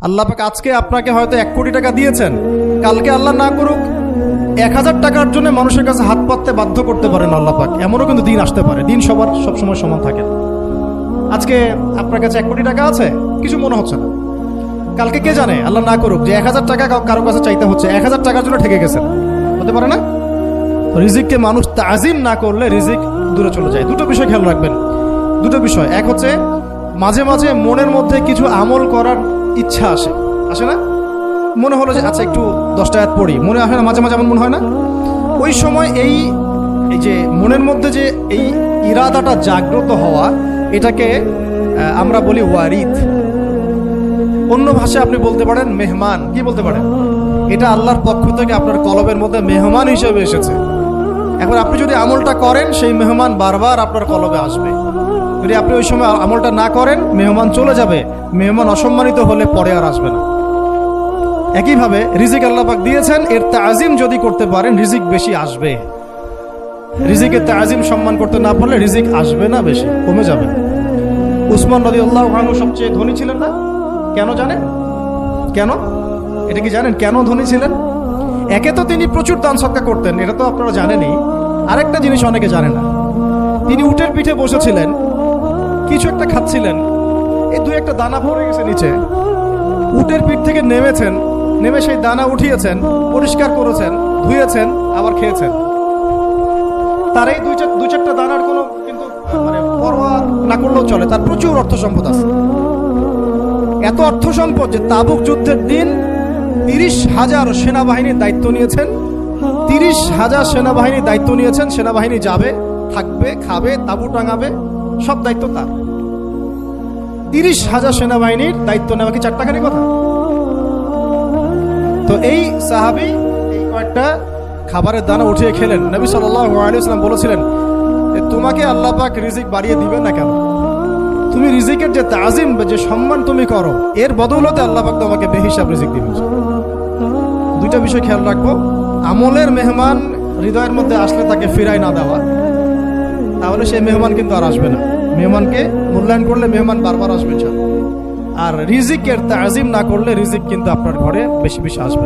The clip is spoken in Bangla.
আল্লাহ পাক আজকে আপনাকে হয়তো 1 কোটি টাকা দিয়েছেন, কালকে আল্লাহ না করুক 1000 টাকার জন্য মানুষের কাছে হাত পাততে বাধ্য করতে পারেন আল্লাহ পাক। এমনও কিন্তু দিন আসতে পারে, দিন সবার সবসময় সমান থাকে না। আজকে আপনার কাছে 1 কোটি টাকা আছে, কিছু মনে হচ্ছে না। কালকে কে জানে, আল্লাহ না করুক যে 1000 টাকা কারো কাছে চাইতে হচ্ছে, 1000 টাকার জন্য ঠকে গেছেন, হতে পারে না? রিজিককে মানুষ তাজিম না করলে রিজিক দূরে চলে যায়। দুটো বিষয় খেয়াল রাখবেন, দুটো বিষয়। এক হচ্ছে মাঝে মাঝে মনের মধ্যে কিছু আমল করার ইচ্ছা আসে না? মনে হলো যে আচ্ছা একটু 10টা আয়াত পড়ি, মনে আসে না মাঝে মাঝে? এমন মনে হয় না? ওই সময় এই যে মনের মধ্যে যে এই ইরাদাটা জাগ্রত হওয়া, এটাকে আমরা বলি ওয়ারিদ। অন্য ভাষায় আপনি বলতে পারেন মেহমান। কি বলতে পারেন? এটা আল্লাহর পক্ষ থেকে আপনার কলবের মধ্যে মেহমান হিসেবে এসেছে। এখন আপনি যদি আমলটা করেন, সেই মেহমান বারবার আপনার কলবে আসবে। যদি আপনি ওই সময় আমলটা না করেন, মেহমান চলে যাবে, মেহমান অসম্মানিত হলে পরে আর আসবে না। একইভাবে রিজিক আল্লাহ পাক দিয়েছেন, এর তাজিম যদি করতে পারেন রিজিক বেশি আসবে। রিজিকের তাজিম সম্মান করতে না পারলে রিজিক আসবে না, বেশি কমে যাবে। উসমান রাদিয়াল্লাহু আনহু সবচেয়ে ধনী ছিলেন না? কেন জানেন? কেন? এটা কি জানেন কেন ধনী ছিলেন? একে তো তিনি প্রচুর দান সদকা করতেন, এটা তো আপনারা জানেনই। আরেকটা জিনিস অনেকে জানে না, তিনি উটের পিঠে বসেছিলেন, কিছু একটা খাচ্ছিলেন, এই 2-1টা দানা পড়ে গেছে নিচে। উটের পিঠ থেকে নেমেছেন, নেমে সেই দানা উঠিয়েছেন, পরিষ্কার করেছেন, ধুয়েছেন, আবার খেয়েছেন। তার এই 2-4টা দানার কোনো কিন্তু মানে পরোয়া না করলেও চলে, তার প্রচুর অর্থ সম্পদ আছে। এত অর্থ সম্পদ যে তাবুক যুদ্ধের দিন 30,000 সেনাবাহিনীর দায়িত্ব নিয়েছেন। 30,000 সেনাবাহিনীর দায়িত্ব নিয়েছেন। সেনাবাহিনী যাবে, থাকবে, খাবে, তাবু টাঙাবে, সব দায়িত্ব তার। 30,000 সেনাবাহিনীর দায়িত্ব নেওয়া কি চারটাখানি কথা? তো এই সাহাবী এই কয়েকটা খাবারের দানা উঠিয়ে খেলেন। নবী সাল্লাল্লাহু আলাইহি ওয়াসাল্লাম বলেছিলেন, তোমাকে আল্লাহ পাক রিজিক বাড়িয়ে দিবেন না কেন? তুমি রিজিকের যে তাজিম, যে সম্মান তুমি করো, এর বদৌলতে আল্লাহ পাক তোমাকে বেহিসাব রিজিক দিবেন। দুইটা বিষয় খেয়াল রাখবো। আমলের মেহমান হৃদয়ের মধ্যে আসলে তাকে ফিরাই না দেওয়া, তাহলে সেই মেহমান কিন্তু আর আসবে না। মেহমানকে মূল্যায়ন করলে মেহমান বারবার আসবে। আর রিজিকের তাজিম না করলে রিজিক কিন্তু আপনার ঘরে বেশি বেশি আসবে।